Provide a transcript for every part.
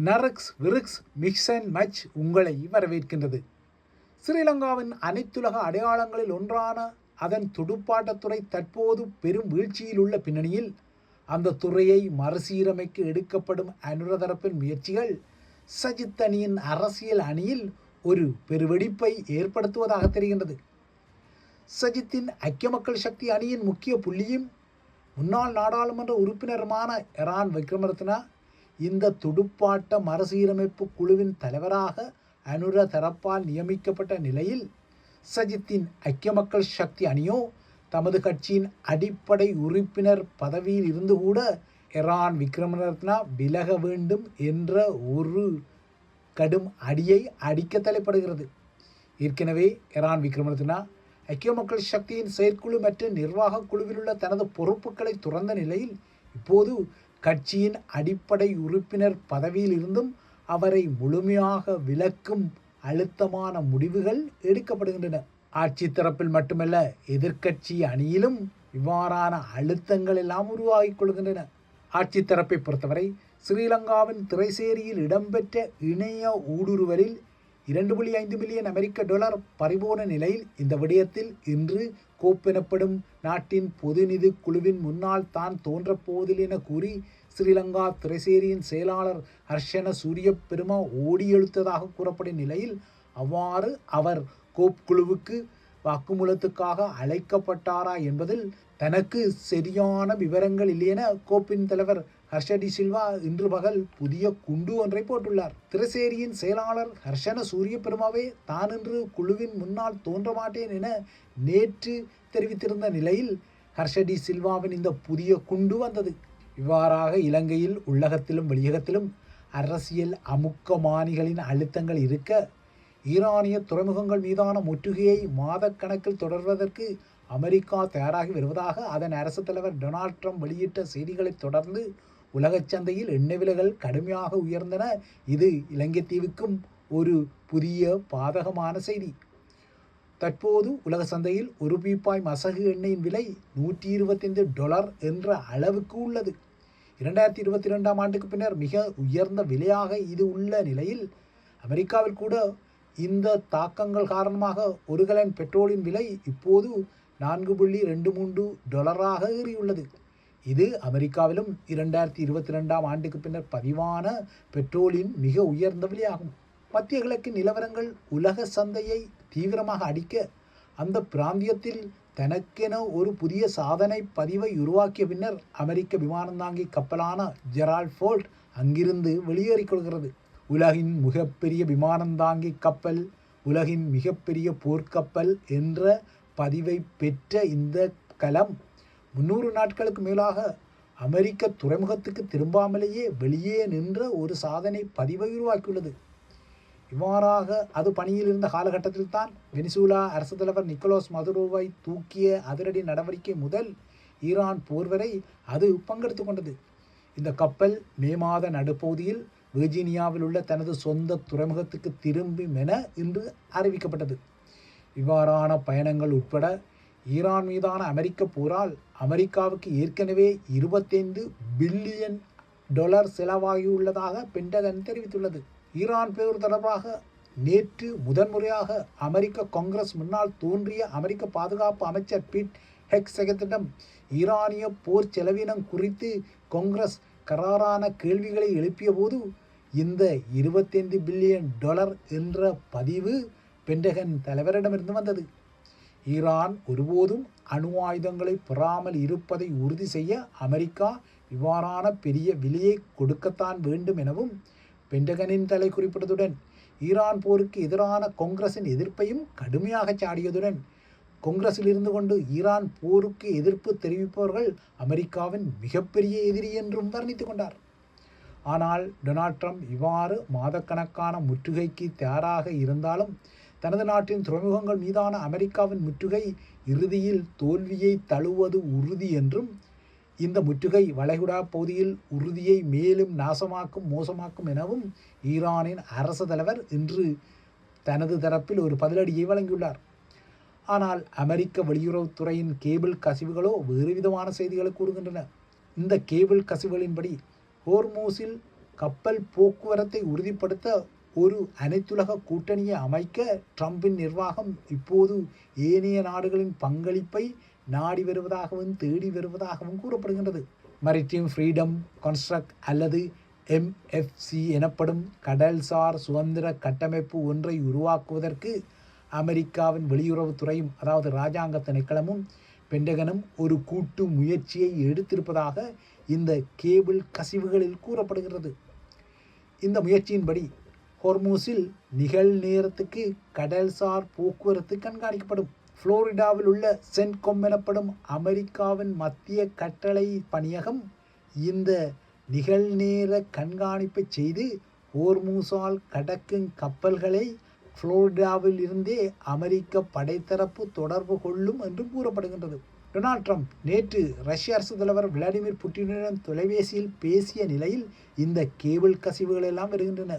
நரக்ஸ் விரிக்ஸ் mix and much உங்களை வரவேற்கின்றது. ஸ்ரீலங்காவின் அனைத்துலக அடையாளங்களில் ஒன்றான அதன் துடுப்பாட்டத்துறை தற்போது பெரும் வீழ்ச்சியில் உள்ள பின்னணியில் அந்த துறையை மறுசீரமைக்க எடுக்கப்படும் அனுரதரப்பின் முயற்சிகள் சஜித் அணியின் அரசியல் அணியில் ஒரு பெருவெடிப்பை ஏற்படுத்துவதாக தெரிகின்றது. சஜித்தின் ஐக்கிய மக்கள் சக்தி அணியின் முக்கிய புள்ளியும் முன்னாள் நாடாளுமன்ற உறுப்பினருமான எரான் விக்ரமரத்ன இந்த துடுப்பாட்ட மறுசீரமைப்பு குழுவின் தலைவராக அனுர தரப்பால் நியமிக்கப்பட்ட நிலையில் சஜித்தின் ஐக்கிய மக்கள் சக்தி அணியோ தமது கட்சியின் அடிப்படை உறுப்பினர் பதவியில் இருந்து கூட எரான் விக்ரமரத்ன விலக வேண்டும் என்ற ஒரு கடும் அடியை அடிக்க தலைப்படுகிறது. ஏற்கனவே எரான் விக்ரமரத்ன ஐக்கிய மக்கள் சக்தியின் செயற்குழு மற்றும் நிர்வாக குழுவில் உள்ள தனது பொறுப்புகளை துறந்த நிலையில் இப்போது கட்சியின் அடிப்படை உறுப்பினர் பதவியில் இருந்தும் அவரை முழுமையாக விலக்கும் அழுத்தமான முடிவுகள் எடுக்கப்படுகின்றன. ஆட்சி தரப்பில் மட்டுமல்ல, எதிர்க்கட்சி அணியிலும் இவ்வாறான அழுத்தங்கள் எல்லாம் உருவாகிக் கொள்கின்றன. ஆட்சி தரப்பை பொறுத்தவரை ஸ்ரீலங்காவின் திரைசேரியில் இடம்பெற்ற இணைய ஊடுருவலில் $2.5 மில்லியன் அமெரிக்க டாலர் பறிபோன நிலையில் இந்த விடயத்தில் இன்று கோப் எனப்படும் நாட்டின் பொது நிதி குழுவின் முன்னால் தான் தோன்றப்போவதில்லை என கூறி ஸ்ரீலங்கா திரைசேரியின் செயலாளர் ஹர்ஷன சூரிய பெருமா ஓடியெழுத்ததாக கூறப்படும் நிலையில் அவ்வாறு அவர் கோப் குழுவுக்கு வாக்குமூலத்துக்காக அழைக்கப்பட்டாரா என்பதில் தனக்கு சரியான விவரங்கள் இல்லை என கோப்பின் தலைவர் ஹர்ஷ டி சில்வா இன்று பகல் புதிய குண்டு ஒன்றை போட்டுள்ளார். திரைசேரியின் செயலாளர் ஹர்ஷன சூரிய பெருமாவே தான் இன்று குழுவின் முன்னால் தோன்ற மாட்டேன் என நேற்று தெரிவித்திருந்த நிலையில் ஹர்ஷ டி சில்வாவின் இந்த புதிய குண்டு வந்தது. இவ்வாறாக இலங்கையில் உள்ளகத்திலும் வெளியகத்திலும் அரசியல் அமுக்கமானிகளின் அழுத்தங்கள் இருக்க ஈரானிய துறைமுகங்கள் மீதான முற்றுகையை மாதக்கணக்கில் தொடர்வதற்கு அமெரிக்கா தயாராகி வருவதாக அதன் அரசு தலைவர் டொனால்ட் ட்ரம்ப் வெளியிட்ட செய்திகளை தொடர்ந்து உலகச் சந்தையில் எண்ணெய் விலைகள் கடுமையாக உயர்ந்தன. இது இலங்கை தீவுக்கும் ஒரு புதிய பாதகமான செய்தி. தற்போது உலக சந்தையில் ஒரு பீப்பாய் மசகு எண்ணெயின் விலை $125 என்ற அளவுக்கு உள்ளது. 2022ஆம் ஆண்டுக்கு பின்னர் மிக உயர்ந்த விலையாக இது உள்ள நிலையில் அமெரிக்காவில் கூட இந்த தாக்கங்கள் காரணமாக ஒரு கலன் பெட்ரோலின் விலை இப்போது $4.23 ஏறியுள்ளது. இது அமெரிக்காவிலும் 2022ஆம் ஆண்டுக்கு பின்னர் பதிவான பெட்ரோலின் மிக உயர்ந்த விலையாகும். மத்திய கிழக்கு நிலவரங்கள் உலக சந்தையை தீவிரமாக அடிக்க அந்த பிராந்தியத்தில் தனக்கென ஒரு புதிய சாதனை பதிவை உருவாக்கிய பின்னர் அமெரிக்க விமானந்தாங்கி கப்பலான ஜெரால்ட் ஃபோர்ட் அங்கிருந்து வெளியேறிக்கொள்கிறது. உலகின் மிகப்பெரிய விமானந்தாங்கி கப்பல், உலகின் மிகப்பெரிய போர்க்கப்பல் என்ற பதிவை பெற்ற இந்த கலம் 300 நாட்களுக்கு மேலாக அமெரிக்க துறைமுகத்துக்கு திரும்பாமலேயே வெளியே நின்ற ஒரு சாதனை பதிவை உருவாக்கியுள்ளது. இவ்வாறாக அது பணியில் இருந்த காலகட்டத்தில் தான் வெனிசூலா அரசு தலைவர் நிக்கோலஸ் மதுரோவை தூக்கிய அதிரடி நடவடிக்கை முதல் ஈரான் போர் வரை அது பங்கெடுத்து கொண்டது. இந்த கப்பல் மே மாத நடுப்பகுதியில் வெர்ஜீனியாவில் உள்ள தனது சொந்த துறைமுகத்துக்கு திரும்பும் என இன்று அறிவிக்கப்பட்டது. இவ்வாறான பயணங்கள் உட்பட ஈரான் மீதான அமெரிக்க போரால் அமெரிக்காவுக்கு ஏற்கனவே $25 பில்லியன் செலவாகியுள்ளதாக பென்டகன் தெரிவித்துள்ளது. ஈரான் போர் தொடர்பாக நேற்று முதன்முறையாக அமெரிக்க காங்கிரஸ் முன்னால் தோன்றிய அமெரிக்க பாதுகாப்பு அமைச்சர் பீட் ஹெக்ஸெகத்திடம் ஈரானிய போர் செலவினம் குறித்து காங்கிரஸ் கராரான கேள்விகளை எழுப்பிய போது இந்த $25 பில்லியன் என்ற பதிவு பென்டகன் தலைவரிடமிருந்து வந்தது. ஈரான் ஒருபோதும் அணு ஆயுதங்களை பெறாமல் இருப்பதை உறுதி செய்ய அமெரிக்கா இவ்வாறான பெரிய விலையை கொடுக்கத்தான் வேண்டும் எனவும் பென்டகனின் தலை குறிப்பிட்டதுடன் ஈரான் போருக்கு எதிரான காங்கிரசின் எதிர்ப்பையும் கடுமையாக சாடியதுடன் காங்கிரஸில் இருந்து கொண்டு ஈரான் போருக்கு எதிர்ப்பு தெரிவிப்பவர்கள் அமெரிக்காவின் மிகப்பெரிய எதிரி என்றும் வர்ணித்துக் கொண்டார். ஆனால் டொனால்ட் ட்ரம்ப் இவ்வாறு மாதக்கணக்கான முற்றுகைக்கு தயாராக இருந்தாலும் தனது நாட்டின் துறைமுகங்கள் மீதான அமெரிக்காவின் முற்றுகை இறுதியில் தோல்வியை தழுவது உறுதி என்றும் இந்த முற்றுகை வளைகுடா பகுதியில் உறுதியை மேலும் மோசமாக்கும் எனவும் ஈரானின் அரசு தலைவர் இன்று தனது தரப்பில் ஒரு பதிலடியை வழங்கியுள்ளார். ஆனால் அமெரிக்க வெளியுறவுத்துறையின் கேபிள் கசிவுகளோ வேறு விதமான செய்திகளை கூறுகின்றன. இந்த கேபிள் கசிவுகளின்படி ஹோர்மூஸில் கப்பல் போக்குவரத்தை உறுதிப்படுத்த ஒரு அனைத்துலக கூட்டணியை அமைக்க ட்ரம்பின் நிர்வாகம் இப்போது ஏனைய நாடுகளின் பங்களிப்பை நாடி வருவதாகவும் தேடி வருவதாகவும் கூறப்படுகின்றது. மரிடைம் ஃப்ரீடம் கன்ஸ்ட்ரக்ட் அல்லது MFC எனப்படும் கடல்சார் சுதந்திர கட்டமைப்பு ஒன்றை உருவாக்குவதற்கு அமெரிக்காவின் வெளியுறவுத்துறையும் அதாவது இராஜாங்க திணைக்களமும் பென்டகனும் ஒரு கூட்டு முயற்சியை எடுத்திருப்பதாக இந்த கேபிள் கசிவுகளில் கூறப்படுகிறது. இந்த முயற்சியின்படி ஹொர்மூஸில் நிகழ்நேரத்துக்கு கடல்சார் போக்குவரத்து கண்காணிக்கப்படும். புளோரிடாவில் உள்ள சென்ட்கொம் எனப்படும் அமெரிக்காவின் மத்திய கட்டளை பணியகம் இந்த நிகழ்நேர கண்காணிப்பை செய்து ஹோர்மூஸால் கடக்கும் கப்பல்களை புளோரிடாவில் இருந்தே அமெரிக்க படைத்தரப்பு தொடர்பு கொள்ளும் என்று கூறப்படுகின்றது. டொனால்ட் ட்ரம்ப் நேற்று ரஷ்ய அரசு தலைவர் விளாடிமிர் புட்டினுடன் தொலைபேசியில் பேசிய நிலையில் இந்த கேபிள் கசிவுகள் எல்லாம் வருகின்றன.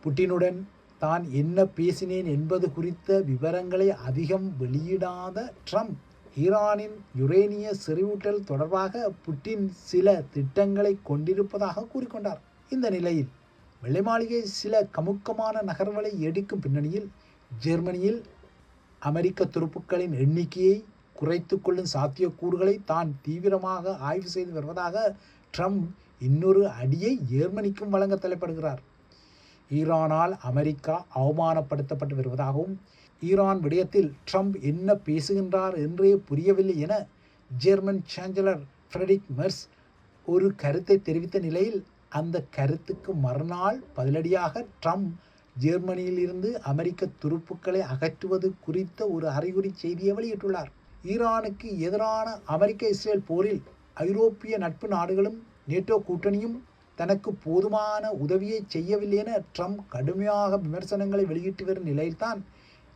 புட்டினுடன் தான் என்ன பேசினேன் என்பது குறித்த விவரங்களை அதிகம் வெளியிடாத ட்ரம்ப் ஈரானின் யுரேனிய செறிவூட்டல் தொடர்பாக புட்டின் சில திட்டங்களை கொண்டிருப்பதாக கூறிக்கொண்டார். இந்த நிலையில் வெள்ளை மாளிகை சில கமுக்கமான நகர்வுகளை எடுக்கும் பின்னணியில் ஜெர்மனியில் அமெரிக்க துருப்புக்களின் எண்ணிக்கையை குறைத்து கொள்ளும் சாத்தியக்கூறுகளை தான் தீவிரமாக ஆய்வு செய்து வருவதாக ட்ரம்ப் இன்னொரு அடியை ஜெர்மனிக்கும் வழங்க தலைப்படுகிறார். ஈரானால் அமெரிக்கா அவமானப்படுத்தப்பட்டு வருவதாகவும் ஈரான் விடயத்தில் ட்ரம்ப் என்ன பேசுகின்றார் என்றே புரியவில்லை என ஜெர்மன் சான்சலர் ஃப்ரெட்ரிக் மெர்ஸ் ஒரு கருத்தை தெரிவித்த நிலையில் அந்த கருத்துக்கு மறுநாள் பதிலடியாக ட்ரம்ப் ஜெர்மனியில் இருந்து அமெரிக்க துருப்புக்களை அகற்றுவது குறித்த ஒரு அறிகுறி செய்தியை வெளியிட்டுள்ளார். ஈரானுக்கு எதிரான அமெரிக்க இஸ்ரேல் போரில் ஐரோப்பிய நட்பு நாடுகளும் நேட்டோ கூட்டணியும் தனக்கு போதுமான உதவியை செய்யவில்லை என ட்ரம்ப் கடுமையாக விமர்சனங்களை வெளியிட்டு வரும் நிலையில்தான்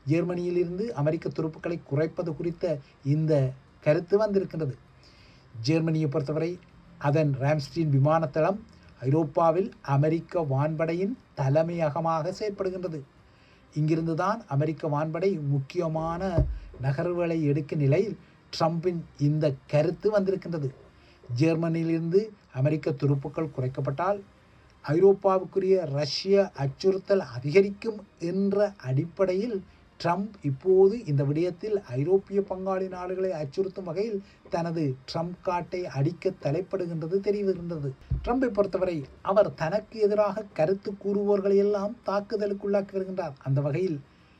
ஜெர்மனியிலிருந்து அமெரிக்க துருப்புக்களை குறைப்பது குறித்த இந்த கருத்து வந்திருக்கின்றது. ஜெர்மனியை பொறுத்தவரை அதன் ராம்ஸ்டீன் விமானத்தளம் ஐரோப்பாவில் அமெரிக்க வான்படையின் தலைமையகமாக செயற்படுகின்றது. இங்கிருந்து தான் அமெரிக்க வான்படை முக்கியமான நகர்வுகளை எடுக்கும் நிலையில் ட்ரம்பின் இந்த கருத்து வந்திருக்கின்றது. ஜெர்மனியிலிருந்து அமெரிக்க துருப்புக்கள் குறைக்கப்பட்டால் ஐரோப்பாவுக்குரிய ரஷ்ய அச்சுறுத்தல் அதிகரிக்கும் என்ற அடிப்படையில் ட்ரம்ப் இப்போது இந்த விடயத்தில் ஐரோப்பிய பங்காளி நாடுகளை அச்சுறுத்தும் வகையில் தனது ட்ரம்ப் காட்டை அடிக்க தலைப்படுகின்றது தெரிவிக்கின்றது. ட்ரம்பை பொறுத்தவரை அவர் தனக்கு எதிராக கருத்து கூறுவோர்களை எல்லாம் தாக்குதலுக்குள்ளாக்கி வருகின்றார். அந்த வகையில்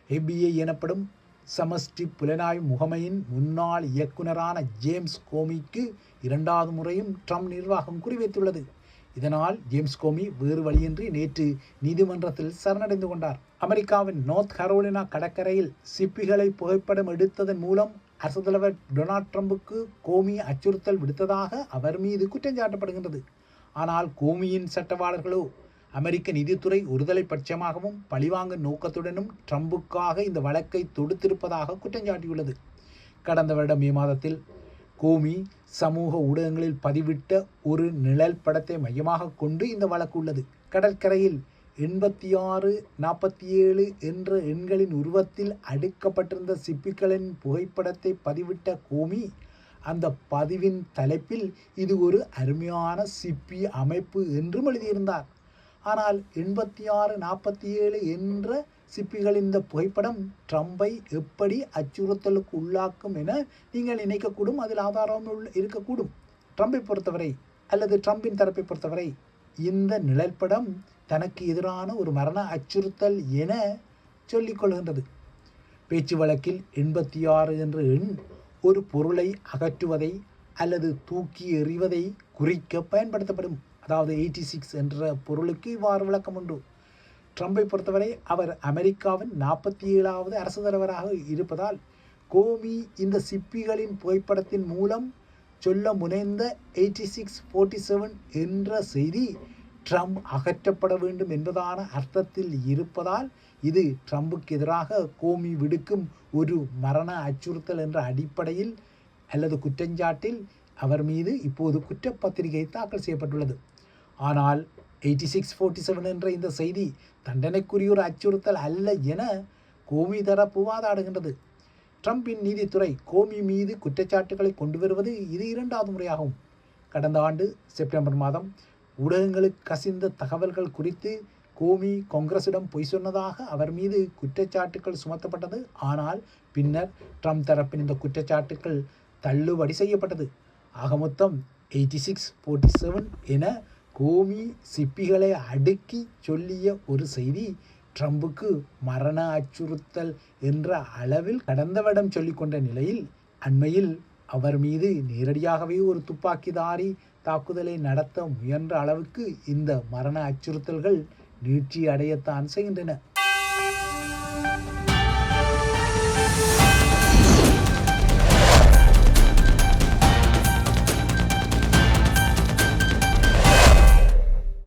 FBI எனப்படும் சமஷ்டி புலனாய்வு முகமையின் முன்னாள் இயக்குநரான ஜேம்ஸ் கோமிக்கு 2வது முறையும் ட்ரம்ப் நிர்வாகம் குறிவைத்துள்ளது. இதனால் ஜேம்ஸ் கோமி வேறு வழியின்றி நேற்று நீதிமன்றத்தில் சரணடைந்து கொண்டார். அமெரிக்காவின் நார்த் கரோலினா கடற்கரையில் சிப்பிகளை புகைப்படம் எடுத்ததன் மூலம் அரசு தலைவர் டொனால்ட் ட்ரம்புக்கு கோமி அச்சுறுத்தல் விடுத்ததாக அவர் மீது குற்றம் சாட்டப்படுகின்றது. ஆனால் கோமியின் சட்டவாளர்களோ அமெரிக்க நீதித்துறை ஒருதலை பட்சமாகவும் பழிவாங்கும் நோக்கத்துடனும் ட்ரம்புக்காக இந்த வழக்கை தொடுத்திருப்பதாக குற்றம் சாட்டியுள்ளது. கடந்த வருடம் மே மாதத்தில் கோமி சமூக ஊடகங்களில் பதிவிட்ட ஒரு நிழல் படத்தை மையமாக கொண்டு இந்த வழக்கு உள்ளது. கடற்கரையில் 8647 என்ற எண்களின் உருவத்தில் அடுக்கப்பட்டிருந்த சிப்பிகளின் புகைப்படத்தை பதிவிட்ட கோமி அந்த பதிவின் தலைப்பில் இது ஒரு அருமையான சிப்பி அமைப்பு என்றும் எழுதியிருந்தார். ஆனால் 8647 என்ற சிப்பிகளின் இந்த புகைப்படம் ட்ரம்பை எப்படி அச்சுறுத்தலுக்கு உள்ளாக்கும் என நீங்கள் நினைக்கக்கூடும். அதில் ஆதாரம் இருக்கக்கூடும். ட்ரம்பை பொறுத்தவரை அல்லது ட்ரம்பின் தரப்பை பொறுத்தவரை இந்த நிழற்படம் தனக்கு எதிரான ஒரு மரண அச்சுறுத்தல் என சொல்லிக் கொள்கின்றது. பேச்சு வழக்கில் 86 என்ற எண் ஒரு பொருளை அகற்றுவதை அல்லது தூக்கி எறிவதை குறிக்க பயன்படுத்தப்படும். அதாவது 86 என்ற பொருளுக்கு இவ்வாறு விளக்கம் உண்டு. ட்ரம்பை பொறுத்தவரை அவர் அமெரிக்காவின் 47வது அரசு தலைவராக இருப்பதால் கோமி இந்த சிப்பிகளின் புகைப்படத்தின் மூலம் சொல்ல முனைந்த 8647 என்ற செய்தி ட்ரம்ப் அகற்றப்பட வேண்டும் என்பதான அர்த்தத்தில் இருப்பதால் இது ட்ரம்புக்கு எதிராக கோமி விடுக்கும் ஒரு மரண அச்சுறுத்தல் என்ற அடிப்படையில் அல்லது குற்றஞ்சாட்டில் அவர் மீது இப்போது குற்றப்பத்திரிகை தாக்கல் செய்யப்பட்டுள்ளது. ஆனால் 8647 என்ற இந்த செய்தி தண்டனைக்குரிய ஒரு அச்சுறுத்தல் அல்ல என கோமி தரப்பு வாதாடுகின்றது. ட்ரம்பின் நீதித்துறை கோமி மீது குற்றச்சாட்டுகளை கொண்டு வருவது இது 2வது முறையாகும். கடந்த ஆண்டு செப்டம்பர் மாதம் ஊடகங்களுக்கு கசிந்த தகவல்கள் குறித்து கோமி காங்கிரசிடம் பொய் சொன்னதாக அவர் மீது குற்றச்சாட்டுகள் சுமத்தப்பட்டது. ஆனால் பின்னர் ட்ரம்ப் தரப்பின் இந்த குற்றச்சாட்டுகள் தள்ளுபடி செய்யப்பட்டது. ஆக மொத்தம் 86-47 என கோமி சிப்பிகளை அடுக்கி சொல்லிய ஒரு செய்தி ட்ரம்புக்கு மரண அச்சுறுத்தல் என்ற அளவில் கடந்த வருடம் சொல்லிக்கொண்ட நிலையில் அண்மையில் அவர் மீது நேரடியாகவே ஒரு துப்பாக்கிதாரி தாக்குதலை நடத்த முயன்ற அளவுக்கு இந்த மரண அச்சுறுத்தல்கள் நீட்சி அடையத்தான் செய்கின்றன.